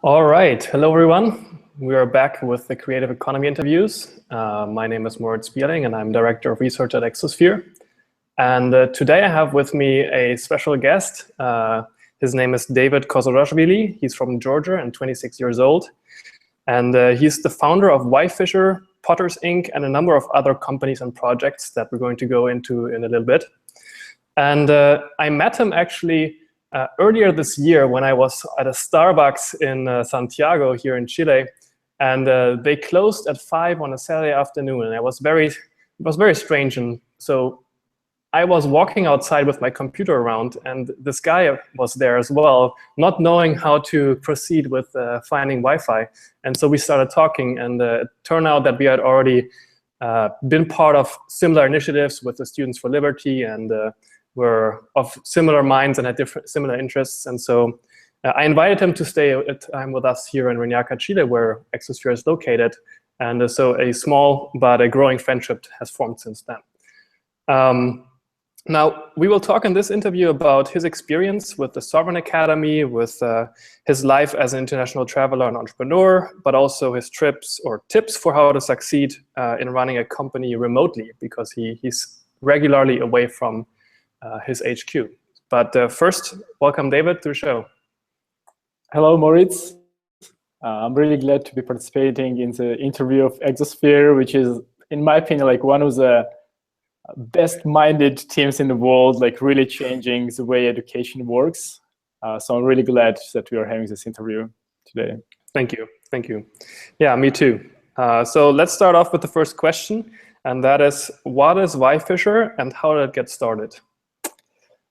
All right. Hello, everyone. We are back with the Creative Economy interviews. My name is Moritz Bierling, and I'm Director of Research at Exosphere. And today I have with me a special guest. His name is David Khosroshvili. He's from Georgia and 26 years old. And he's the founder of WiFisher, Potters Inc., and a number of other companies and projects that we're going to go into in a little bit. And I met him actually earlier this year when I was at a Starbucks in Santiago here in Chile, and they closed at 5 on a Saturday afternoon, and it was very strange. And so I was walking outside with my computer around, and this guy was there as well, not knowing how to proceed with finding Wi-Fi. And so we started talking, and it turned out that we had already been part of similar initiatives with the Students for Liberty, and were of similar minds and had similar interests. And so I invited him to stay a time with us here in Reñaca, Chile, where Exosphere is located. And so a small but a growing friendship has formed since then. Now, we will talk in this interview about his experience with the Soren Academy, with his life as an international traveler and entrepreneur, but also his trips or tips for how to succeed in running a company remotely, because he's regularly away from his HQ. But first, welcome David to the show. Hello, Moritz. I'm really glad to be participating in the interview of Exosphere, which is, in my opinion, like one of the best-minded teams in the world, like really changing the way education works. So I'm really glad that we are having this interview today. Thank you. Thank you. Yeah, me too. So let's start off with the first question, and that is, what is WiFisher and how did it get started?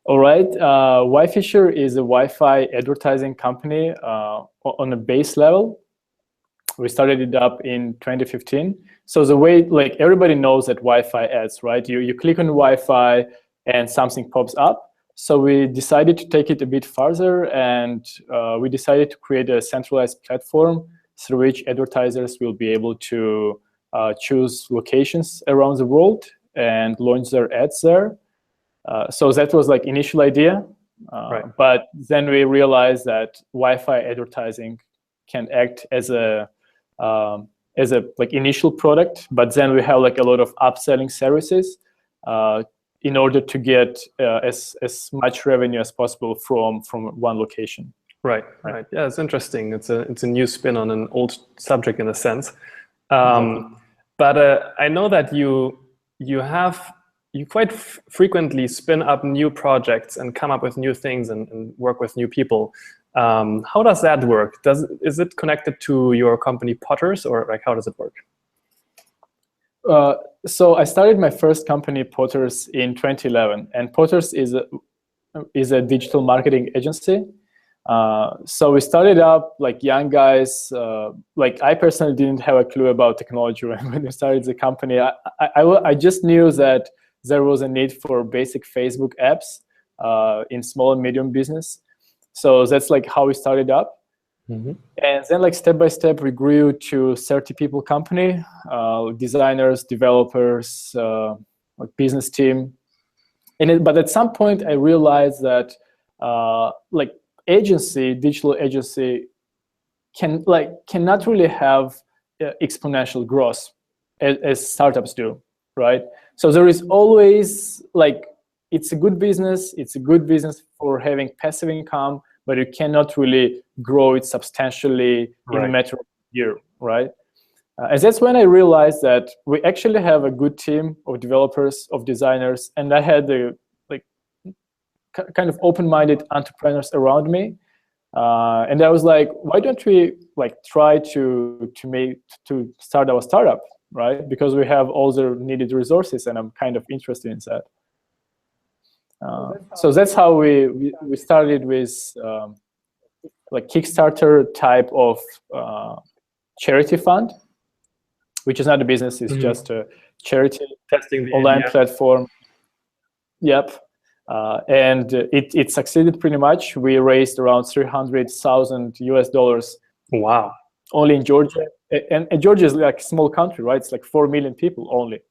All right, WiFisher is a Wi-Fi advertising company on a base level. We started it up in 2015. So the way, like everybody knows that Wi-Fi ads, right? You click on Wi-Fi and something pops up. So we decided to take it a bit further, and we decided to create a centralized platform through which advertisers will be able to choose locations around the world and launch their ads there. So that was like initial idea, right. But then we realized that Wi-Fi advertising can act as a like initial product, but then we have like a lot of upselling services in order to get as much revenue as possible from one location. Right. Yeah, it's interesting. It's a new spin on an old subject in a sense. Exactly. But I know that you quite frequently spin up new projects and come up with new things and work with new people. How does that work? Is it connected to your company Potters, or like how does it work? So I started my first company, Potters, in 2011, and Potters is a digital marketing agency. So we started up like young guys. Like I personally didn't have a clue about technology when we started the company. I just knew that there was a need for basic Facebook apps in small and medium business. So that's like how we started up. Mm-hmm. And then like step by step, we grew to 30 people company, designers, developers, like business team. But at some point I realized that like digital agency cannot really have exponential growth as startups do, right? So there is always like, it's a good business for having passive income, but you cannot really grow it substantially in a matter of a year, right? And that's when I realized that we actually have a good team of developers, of designers, and I had the like kind of open-minded entrepreneurs around me. And I was like, why don't we like try to start our startup, right? Because we have all the needed resources, and I'm kind of interested in that. So that's how we started with like Kickstarter type of charity fund, which is not a business, it's just a charity testing the online platform. Yep. And it succeeded pretty much. We raised around $300,000 US. Wow. Only in Georgia. And Georgia is like a small country, right? It's like 4 million people only.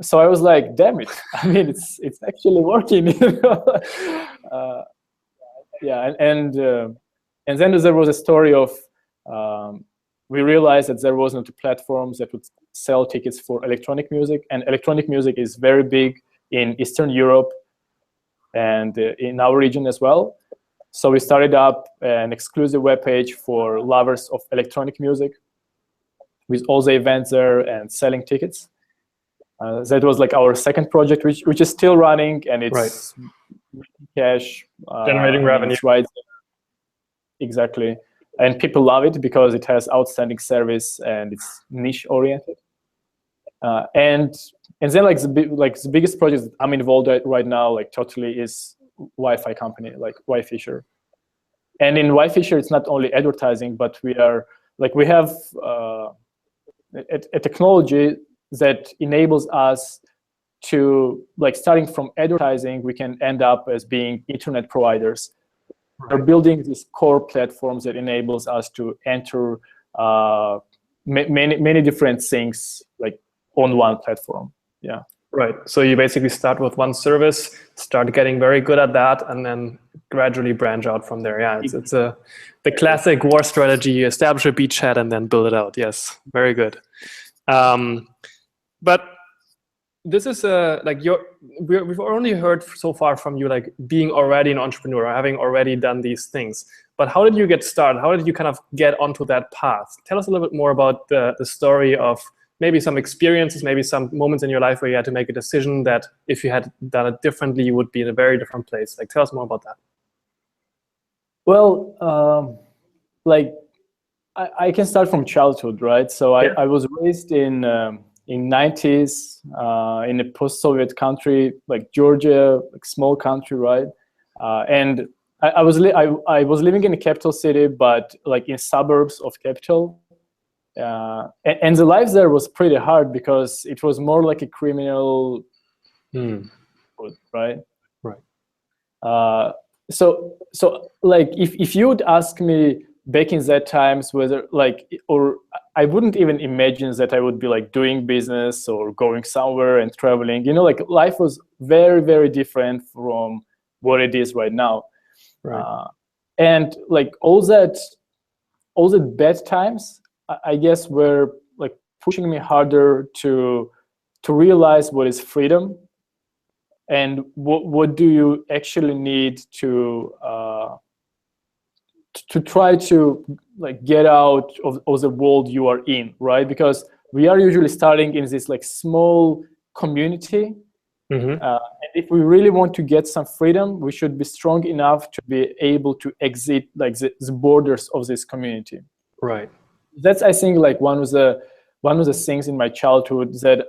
So I was like, damn it! I mean, it's actually working. Yeah, And then there was a story of, we realized that there wasn't platforms that would sell tickets for electronic music, and electronic music is very big in Eastern Europe and in our region as well. So we started up an exclusive webpage for lovers of electronic music with all the events there and selling tickets. That was like our second project, which is still running, and it's cash. Generating revenue. Right. Exactly. And people love it because it has outstanding service and it's niche oriented. And then like the biggest project that I'm involved in right now, like totally, is Wi-Fi company, like WiFisher. And in WiFisher, it's not only advertising, but we have a technology that enables us to, like, starting from advertising, we can end up as being internet providers. We're building these core platforms that enables us to enter many different things, like, on one platform. Yeah. Right. So you basically start with one service, start getting very good at that, and then gradually branch out from there. Yeah, it's the classic war strategy. You establish a beachhead and then build it out. Yes, very good. But this is like we've only heard so far from you, like, being already an entrepreneur, or having already done these things. But how did you get started? How did you kind of get onto that path? Tell us a little bit more about the story of maybe some experiences, maybe some moments in your life where you had to make a decision that if you had done it differently, you would be in a very different place. Like, tell us more about that. Well, like, I can start from childhood, right? So I was raised in 90s in a post-Soviet country like Georgia, like small country, right? And I was living in a capital city, but like in suburbs of capital. And the life there was pretty hard because it was more like a criminal, right? Right. So like, if you would ask me back in that times whether, like, or I wouldn't even imagine that I would be like doing business or going somewhere and traveling. You know, like, life was very, very different from what it is right now. Right. And like all that bad times, I guess, were like pushing me harder to realize what is freedom and what do you actually need to try to, like, get out of the world you are in, right? Because we are usually starting in this like small community. And if we really want to get some freedom, we should be strong enough to be able to exit like the borders of this community. Right. That's, I think, like one of the things in my childhood that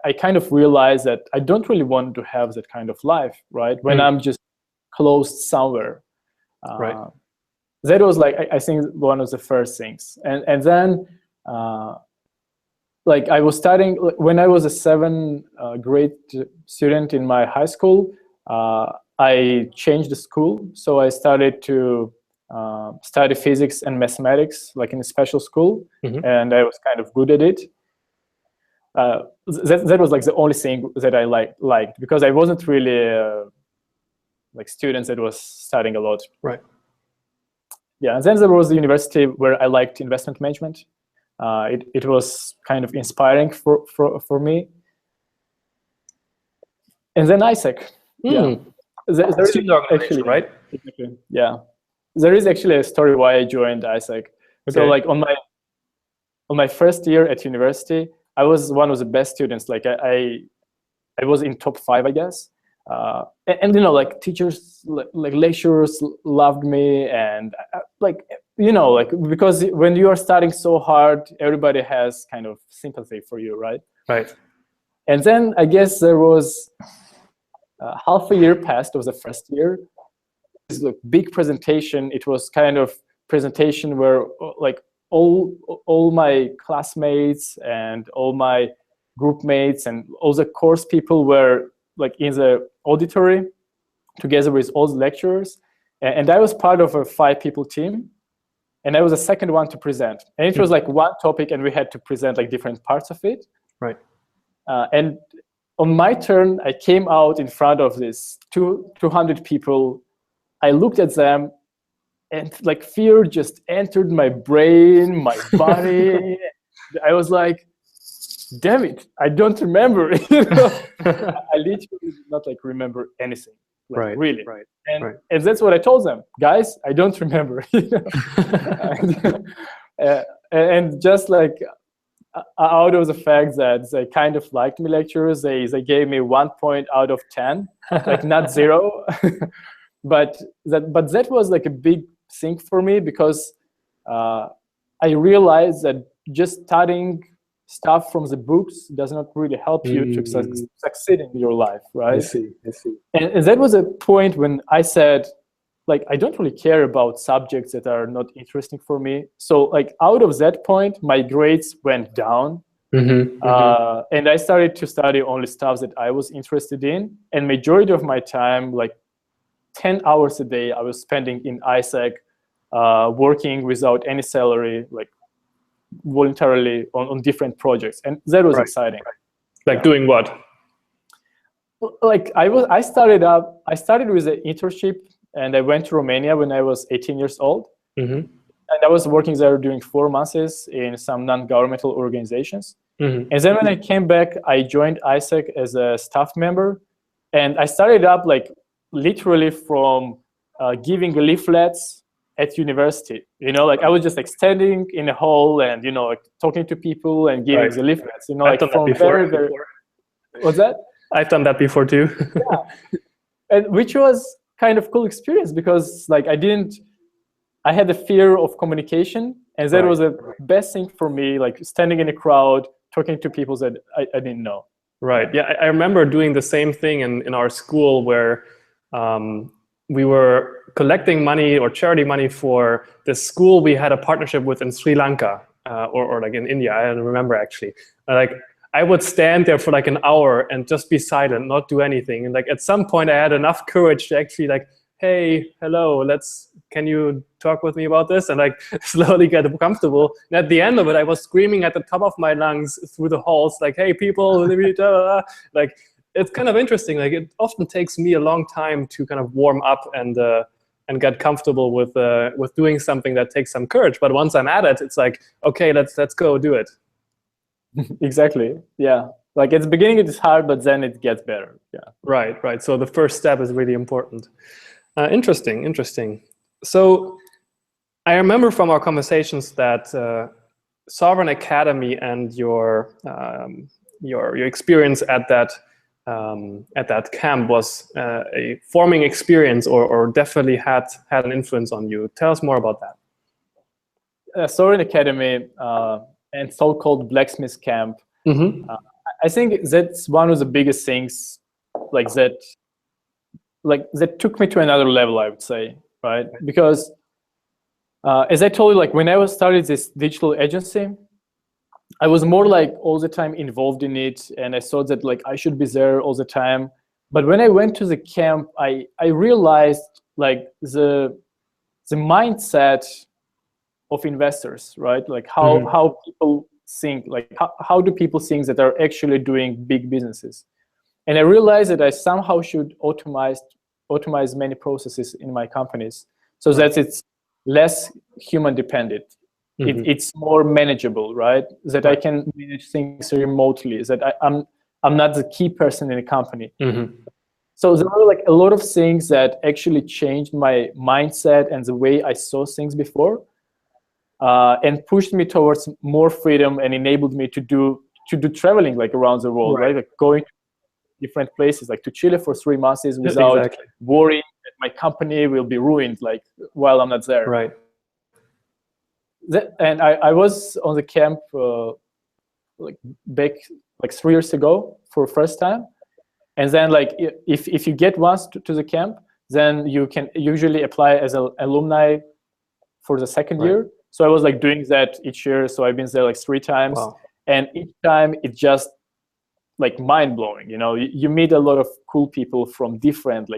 I kind of realized that I don't really want to have that kind of life, right? When I'm just closed somewhere. Right. That was, like, I think, one of the first things. And then, like, I was studying, when I was a 7th grade student in my high school, I changed the school. So I started to study physics and mathematics, like in a special school, and I was kind of good at it. That was like the only thing that I liked because I wasn't really like students that was studying a lot. Right. Yeah, and then there was the university where I liked investment management. It was kind of inspiring for me. And then ISAC. Yeah. There Student organization, right? Yeah. There is actually a story why I joined ISAC. Okay. So, like, on my first year at university, I was one of the best students. Like, I was in top 5, I guess. And you know, like, teachers, like lecturers loved me, and like, you know, like, because when you are studying so hard, everybody has kind of sympathy for you, right? Right. And then I guess there was half a year passed of the first year. This big presentation. It was kind of presentation where, like, all my classmates and all my group mates and all the course people were, like, in the auditory together with all the lecturers, and I was part of a 5-people team, and I was the second one to present. And it was like one topic, and we had to present like different parts of it. Right. And on my turn, I came out in front of this 200 people. I looked at them, and like fear just entered my brain, my body. I was like, damn it, I don't remember. I literally did not like remember anything, like really. And that's what I told them, guys, I don't remember. And just like out of the fact that they kind of liked me lectures, they gave me 1 point out of 10, like not 0. but that was like a big thing for me, because I realized that just studying stuff from the books does not really help you to succeed in your life, right? I see. And that was a point when I said, like, I don't really care about subjects that are not interesting for me. So like out of that point, my grades went down. And I started to study only stuff that I was interested in. And majority of my time, like 10 hours a day, I was spending in ISAC, working without any salary, like voluntarily on different projects. And that was exciting. Like doing what? Like I started with an internship, and I went to Romania when I was 18 years old. And I was working there during 4 months in some non-governmental organizations. And then when I came back, I joined ISAC as a staff member. And I started up like literally from giving leaflets at university. You know, like I was just like standing in a hall and, you know, like talking to people and giving the leaflets. You know, I've like done from that before. very. What's that? I've done that before too. And which was kind of cool experience, because like I had a fear of communication, and that was the best thing for me, like standing in a crowd, talking to people that I didn't know. Right, yeah, I remember doing the same thing in our school, where we were collecting money or charity money for the school we had a partnership with in Sri Lanka, or like in India, I don't remember actually. Like I would stand there for like an hour and just be silent, not do anything. And like at some point I had enough courage to actually like, hey, hello, can you talk with me about this? And like slowly get comfortable. And at the end of it, I was screaming at the top of my lungs through the halls, like, hey, people, like, it's kind of interesting. Like it often takes me a long time to kind of warm up and get comfortable with doing something that takes some courage. But once I'm at it, it's like, okay, let's go do it. Exactly. Yeah. Like at the beginning it is hard, but then it gets better. Yeah. Right. So the first step is really important. Interesting. So I remember from our conversations that Soren Academy and your experience at that camp was a forming experience, or definitely had an influence on you. Tell us more about that. Soren Academy and so-called blacksmith camp. I think that's one of the biggest things, like that took me to another level, I would say, right? Because as I told you, like when I started this digital agency, I was more like all the time involved in it, and I thought that like I should be there all the time. But when I went to the camp, I realized like the mindset of investors, right? Like how people think, like how do people think that are actually doing big businesses? And I realized that I somehow should automate many processes in my companies, so that it's less human dependent. It's more manageable, right? That I can manage things remotely, that I'm not the key person in a company. So there were like a lot of things that actually changed my mindset and the way I saw things before. And pushed me towards more freedom and enabled me to do traveling like around the world, right? Like going to different places, like to Chile for 3 months without worrying that my company will be ruined like while I'm not there. Right. And I was on the camp like back like 3 years ago for first time. And then like if you get once to the camp, then you can usually apply as an alumni for the second year. So I was like doing that each year. So I've been there like 3 times. Wow. And each time it's just like mind-blowing. You know, you meet a lot of cool people from different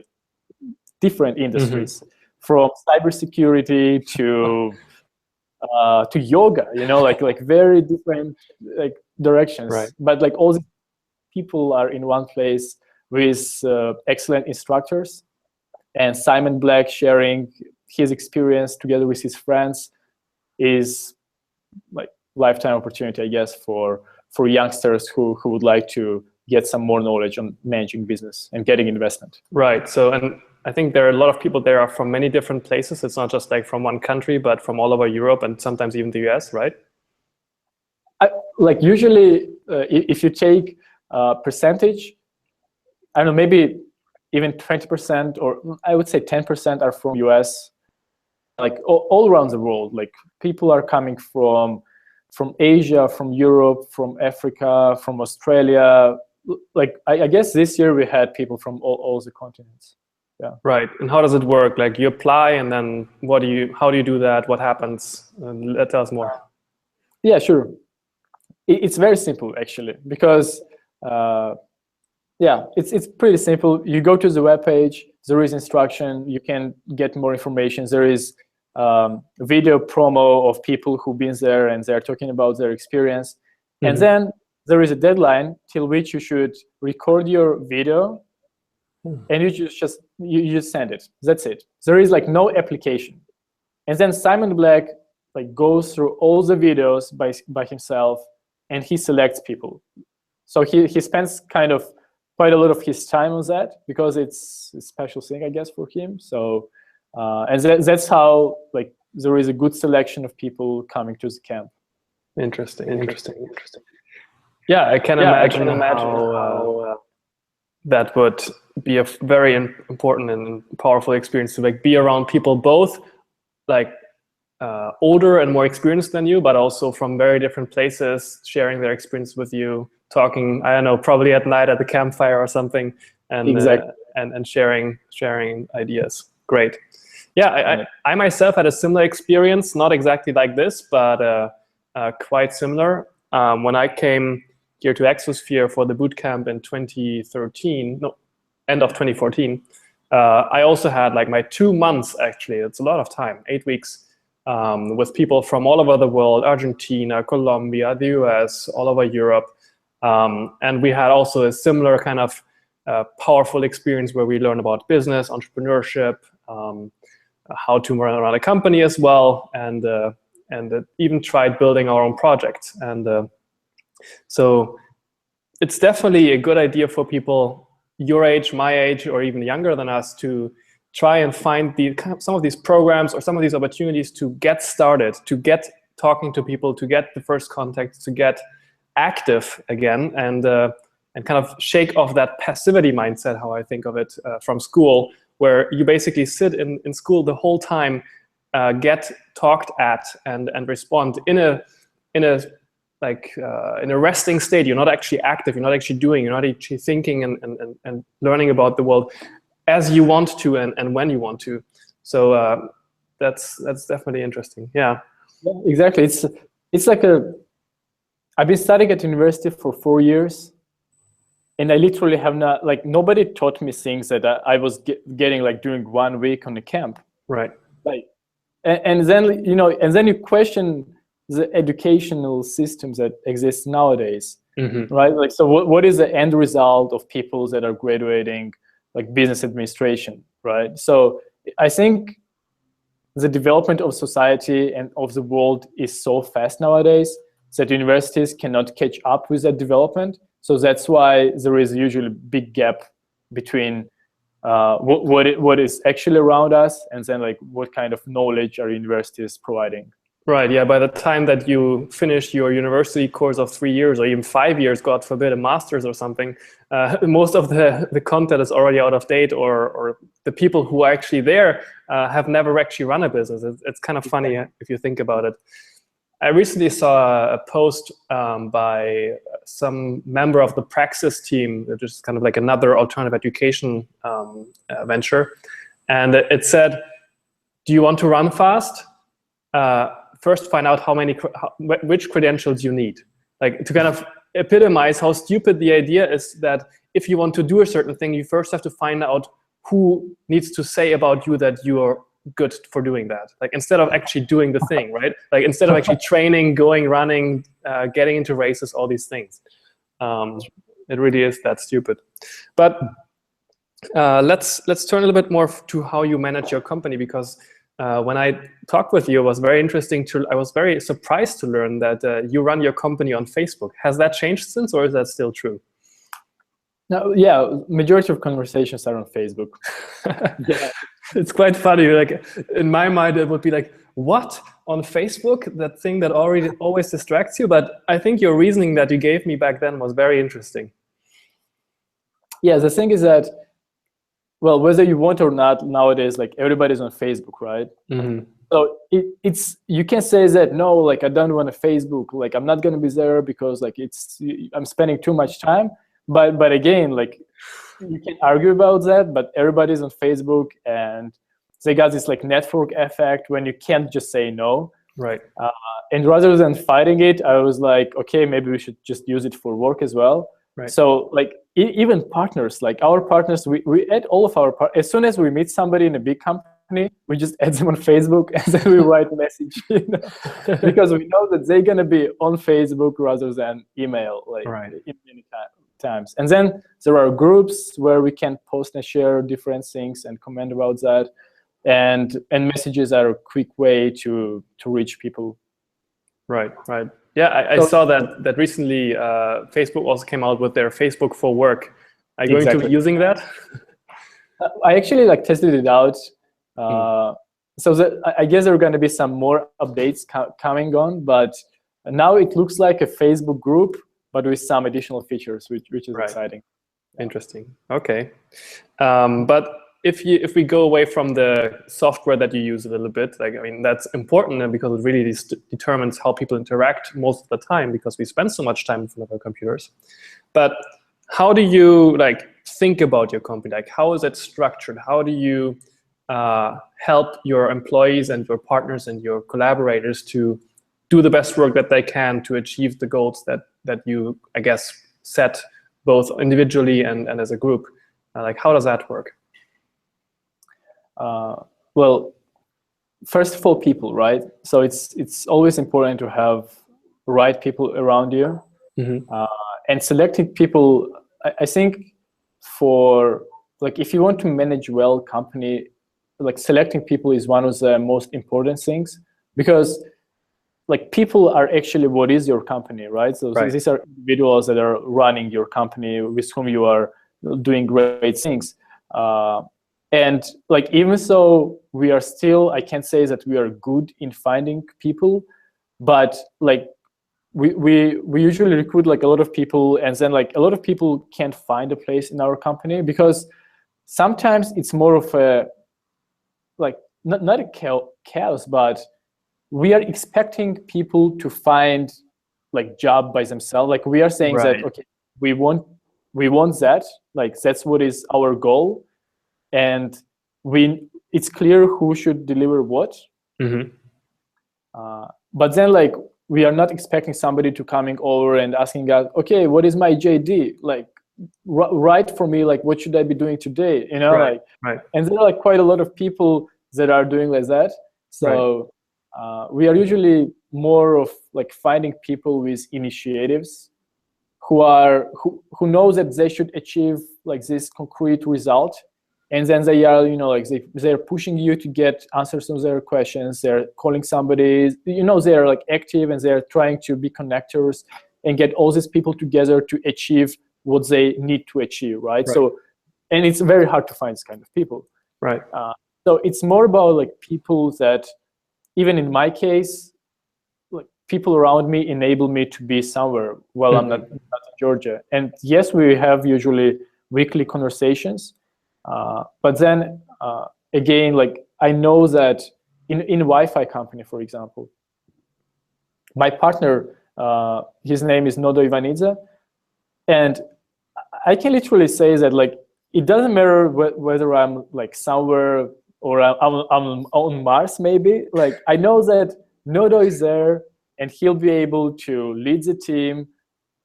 industries, from cybersecurity to yoga, you know, like very different like directions. But like all these people are in one place with excellent instructors, and Simon Black sharing his experience together with his friends is like lifetime opportunity, I guess, for youngsters who would like to get some more knowledge on managing business and getting investment. Right. So, and I think there are a lot of people there are from many different places. It's not just like from one country, but from all over Europe and sometimes even the US, right? Like usually, if you take percentage, I don't know, maybe even 20%, or I would say 10% are from US, like all around the world. Like people are coming from Asia, from Europe, from Africa, from Australia. Like I guess this year we had people from all the continents. Yeah. Right. And how does it work? Like you apply, and then how do you do that? What happens? Tell us more. Yeah, sure. It's very simple actually, because yeah, it's pretty simple. You go to the webpage, there is instruction, you can get more information. There is video promo of people who've been there and they're talking about their experience. Mm-hmm. And then there is a deadline till which you should record your video, and you just send it. That's it. There is like no application. And then Simon Black like goes through all the videos by himself, and he selects people. So he spends kind of quite a lot of his time on that, because it's a special thing, I guess, for him. So and that's how like there is a good selection of people coming to the camp. Interesting. Yeah, I can imagine how that would be a very important and powerful experience to like be around people both like older and more experienced than you, but also from very different places, sharing their experience with you, talking, I don't know, probably at night at the campfire or something, and exactly. And sharing ideas. Great. Yeah, I myself had a similar experience, not exactly like this, but quite similar. When I came here to Exosphere for the bootcamp in 2013, no, end of 2014, I also had like my 2 months, actually, it's a lot of time, 8 weeks, with people from all over the world, Argentina, Colombia, the US, all over Europe. And we had also a similar kind of powerful experience where we learned about business, entrepreneurship, how to run a company as well, and even tried building our own project. And so it's definitely a good idea for people your age, my age, or even younger than us to try and find some of these programs or some of these opportunities to get started, to get talking to people, to get the first contact, to get active again, and kind of shake off that passivity mindset, how I think of it, from school, where you basically sit in school the whole time, get talked at and respond in a resting state. You're not actually active, you're not actually doing, you're not actually thinking and learning about the world as you want to and when you want to. So that's definitely interesting. Yeah, exactly. It's like I've been studying at university for 4 years, and I literally have not, like, nobody taught me things that I was getting like during 1 week on the camp. Right. Like, and then you question the educational systems that exist nowadays, mm-hmm. right? Like, so what is the end result of people that are graduating like business administration, right? So I think the development of society and of the world is so fast nowadays that universities cannot catch up with that development. So that's why there is usually a big gap between what is actually around us and then like what kind of knowledge are universities providing. Right, yeah, by the time that you finish your university course of 3 years or even 5 years, God forbid, a master's or something, most of the content is already out of date, or the people who are actually there have never actually run a business. It's kind of funny if you think about it. I recently saw a post by some member of the Praxis team, which is kind of like another alternative education venture. And it said, do you want to run fast? First, find out which credentials you need. Like, to kind of epitomize how stupid the idea is that if you want to do a certain thing, you first have to find out who needs to say about you that you are good for doing that. Like, instead of actually doing the thing, right? Like, instead of actually training, going, running, getting into races, all these things. It really is that stupid. But let's turn a little bit more to how you manage your company, because when I talked with you, it was very interesting I was very surprised to learn that you run your company on Facebook. Has that changed since, or is that still true? No, yeah, majority of conversations are on Facebook. Yeah, it's quite funny. Like in my mind, it would be like, what, on Facebook? That thing that always distracts you. But I think your reasoning that you gave me back then was very interesting. Yeah, the thing is that, well, whether you want or not, nowadays, like everybody's on Facebook, right? Mm-hmm. So it's you can say that no, like I don't want a Facebook, like I'm not gonna be there because like I'm spending too much time. But again, like you can argue about that, but everybody's on Facebook and they got this like network effect when you can't just say no. Right. And rather than fighting it, I was like, okay, maybe we should just use it for work as well. Right. So like even partners, like our partners, we add all of our as soon as we meet somebody in a big company, we just add them on Facebook and then we write a message, you know? Because we know that they're gonna be on Facebook rather than email, like right. in many times. And then there are groups where we can post and share different things and comment about that. And messages are a quick way to reach people. Right, right. Yeah, I saw that recently Facebook also came out with their Facebook for Work. Are you going to be using that? I actually like tested it out. So I guess there are going to be some more updates coming on, but now it looks like a Facebook group, but with some additional features, which is exciting. Interesting. Okay. But if we go away from the software that you use a little bit, like, I mean, that's important because it really determines how people interact most of the time because we spend so much time in front of our computers. But how do you like think about your company? Like, how is it structured? How do you help your employees and your partners and your collaborators to do the best work that they can to achieve the goals that you, I guess, set both individually and as a group? Like, how does that work? Well, first of all, people, right? So it's always important to have right people around you. Mm-hmm. And selecting people, I think for, like, if you want to manage well company, like selecting people is one of the most important things, because like people are actually what is your company, right? So these are individuals that are running your company with whom you are doing great things. And like, even so we are still, I can't say that we are good in finding people, but like we usually recruit like a lot of people, and then like a lot of people can't find a place in our company because sometimes it's more of a, like, not a chaos, but we are expecting people to find like job by themselves. Like we are saying that, okay, we want that, like that's what is our goal. And it's clear who should deliver what. Mm-hmm. But then like we are not expecting somebody to coming over and asking us, okay, what is my JD? Like write for me, like what should I be doing today? You know, And there are like quite a lot of people that are doing like that. So we are usually more of like finding people with initiatives who know that they should achieve like this concrete result. And then they are, you know, like they're pushing you to get answers to their questions. They're calling somebody, you know, they're like active and they're trying to be connectors and get all these people together to achieve what they need to achieve, right? So, and it's very hard to find this kind of people. So it's more about like people that, even in my case, like people around me enable me to be somewhere while I'm not in Georgia. And yes, we have usually weekly conversations. But then again, like I know that in Wi-Fi company, for example, my partner, his name is Nodo Ivanidze, and I can literally say that like it doesn't matter whether I'm like somewhere or I'm on Mars maybe. Like I know that Nodo is there and he'll be able to lead the team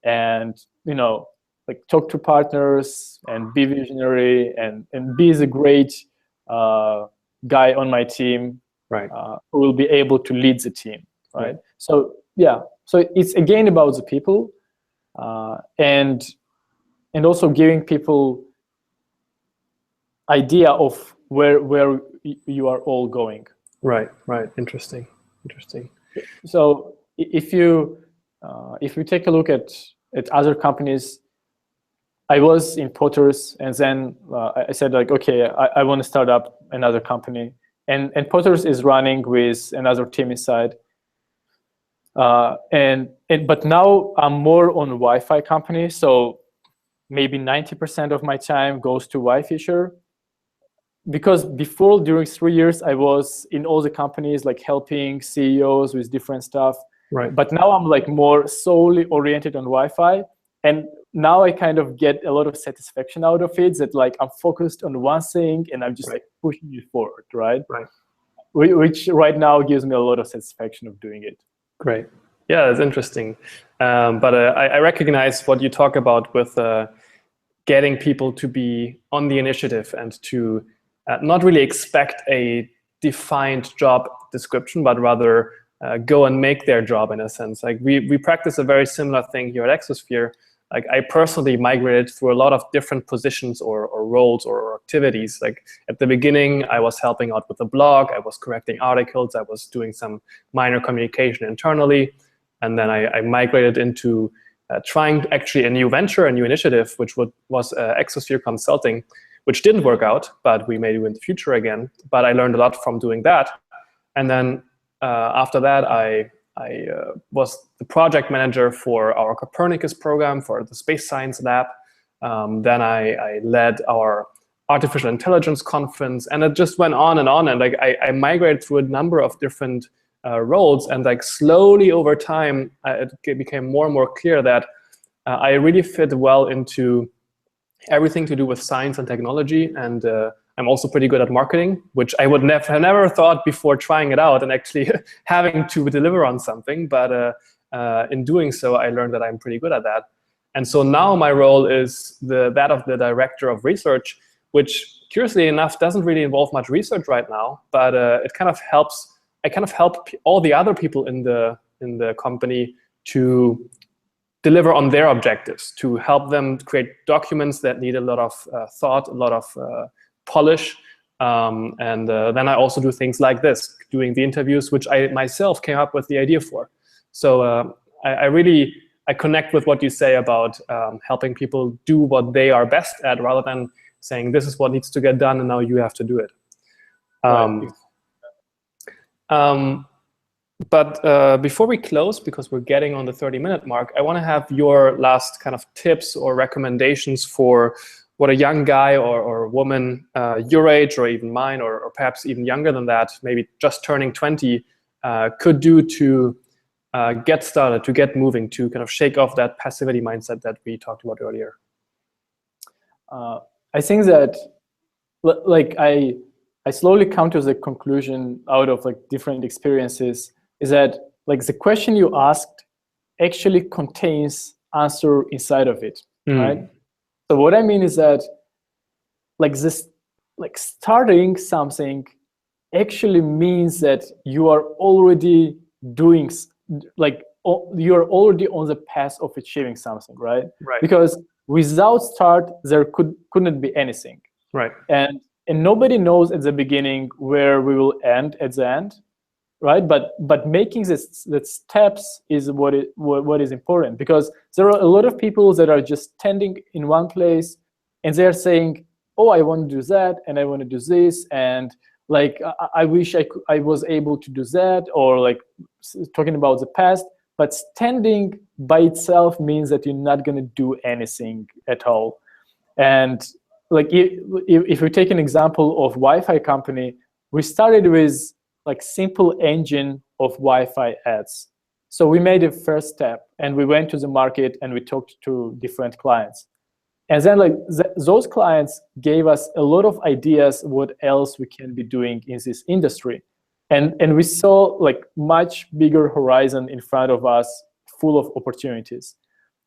and, you know, like talk to partners and be visionary and be the great guy on my team, who will be able to lead the team, So yeah, so it's again about the people, and also giving people idea of where you are all going. Right. Interesting. So if you take a look at other companies, I was in Potter's, and then I said like, okay, I want to start up another company, and Potter's is running with another team inside. But now I'm more on Wi-Fi company, so maybe 90% of my time goes to WiFisher. Because before, during 3 years, I was in all the companies, like helping CEOs with different stuff. Right. But now I'm like more solely oriented on Wi-Fi, and now I kind of get a lot of satisfaction out of it. That like I'm focused on one thing, and I'm just like pushing it forward, right? Which right now gives me a lot of satisfaction of doing it. Great. Yeah, that's interesting. But I recognize what you talk about with getting people to be on the initiative and to not really expect a defined job description, but rather go and make their job in a sense. Like we practice a very similar thing here at Exosphere. Like I personally migrated through a lot of different positions or roles or activities. Like at the beginning, I was helping out with the blog, I was correcting articles, I was doing some minor communication internally. And then I migrated into trying actually a new venture, a new initiative, which was Exosphere Consulting, which didn't work out, but we may do in the future again. But I learned a lot from doing that. And then after that, I was the project manager for our Copernicus program for the Space Science Lab. Then I led our artificial intelligence conference, and it just went on. And like I migrated through a number of different roles, and like slowly over time, it became more and more clear that I really fit well into everything to do with science and technology, and I'm also pretty good at marketing, which I would never thought before trying it out and actually having to deliver on something. But in doing so, I learned that I'm pretty good at that. And so now my role is that of the director of research, which curiously enough doesn't really involve much research right now, but it kind of helps. I kind of help all the other people in the company to deliver on their objectives, to help them create documents that need a lot of thought, a lot of polish. And then I also do things like this, doing the interviews, which I myself came up with the idea for. So I connect with what you say about helping people do what they are best at, rather than saying this is what needs to get done and now you have to do it. But before we close, because we're getting on the 30-minute mark, I want to have your last kind of tips or recommendations for what a young guy or woman your age or even mine, or perhaps even younger than that, maybe just turning 20, could do to get started, to get moving, to kind of shake off that passivity mindset that we talked about earlier. I think that like I slowly come to the conclusion out of like different experiences is that like the question you asked actually contains answer inside of it, right? So what I mean is that like starting something actually means that you are already doing, like you're already on the path of achieving something, right? Because without start, there couldn't be anything. And nobody knows at the beginning where we will end at the end, right? But making the steps is what is important, because there are a lot of people that are just standing in one place and they're saying, oh, I want to do that and I want to do this, and like I wish I was able to do that, or like talking about the past. But standing by itself means that you're not going to do anything at all. And like if we take an example of Wi-Fi company, we started with like simple engine of Wi-Fi ads. So we made a first step and we went to the market and we talked to different clients. And then like those clients gave us a lot of ideas what else we can be doing in this industry. And we saw like much bigger horizon in front of us, full of opportunities.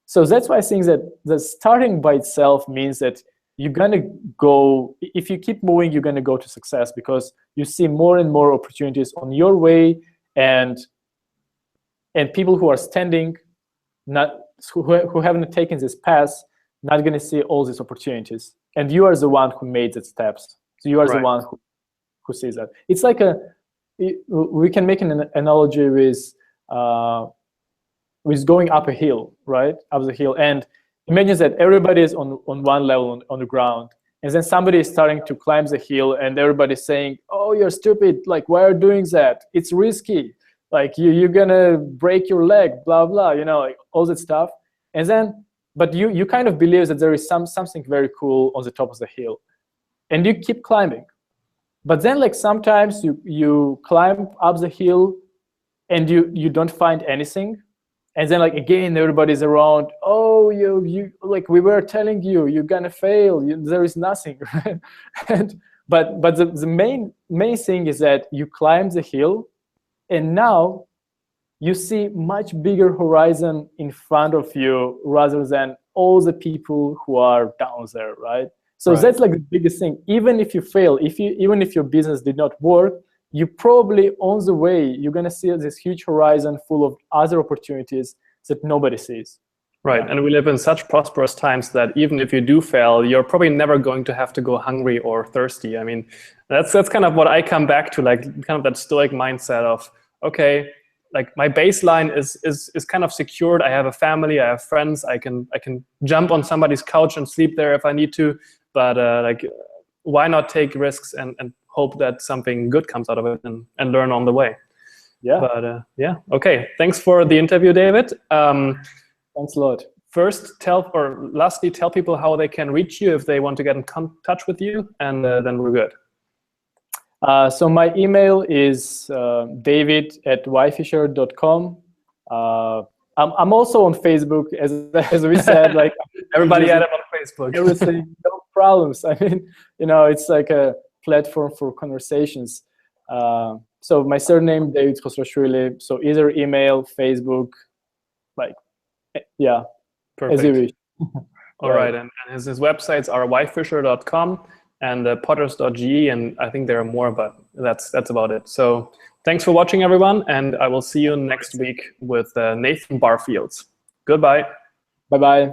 So that's why I think that the starting by itself means that you're gonna go, if you keep moving, you're gonna go to success, because you see more and more opportunities on your way, and people who are standing, who haven't taken this path, not gonna see all these opportunities. And you are the one who made the steps. So you are the one who sees that. It's we can make an analogy with going up a hill, right? Up the hill, and imagine that everybody is on one level on the ground, and then somebody is starting to climb the hill, and everybody's saying, "Oh, you're stupid! Like, why are you doing that? It's risky. Like, you're gonna break your leg, blah blah." You know, like all that stuff. And then, but you kind of believe that there is something very cool on the top of the hill, and you keep climbing. But then, like, sometimes you climb up the hill, and you don't find anything. And then, like, again, everybody's around. Oh, you like, we were telling you, you're gonna fail. There is nothing, right? But the main thing is that you climb the hill, and now you see much bigger horizon in front of you rather than all the people who are down there, right? So that's like the biggest thing. Even if you fail, even if your business did not work, you probably on the way, you're gonna see this huge horizon full of other opportunities that nobody sees. Right, and we live in such prosperous times that even if you do fail, you're probably never going to have to go hungry or thirsty. I mean, that's kind of what I come back to, like kind of that stoic mindset of, okay, like my baseline is kind of secured. I have a family, I have friends, I can jump on somebody's couch and sleep there if I need to, but like, why not take risks and hope that something good comes out of it and learn on the way. Yeah. But yeah, okay. Thanks for the interview, David. Thanks a lot. First, lastly, tell people how they can reach you if they want to get in touch with you, and then we're good. So my email is david@wifisher.com. I'm also on Facebook, as we said. Like, everybody had him on Facebook. Everything, no problems. I mean, you know, it's like a platform for conversations. So my surname, David Khosroshvili. So either email, Facebook, like, yeah, perfect. As you wish. All right, and his websites are WiFisher.com and potters.ge, and I think there are more, but that's about it. So thanks for watching, everyone, and I will see you next week with Nathan Barfields. Goodbye. Bye-bye.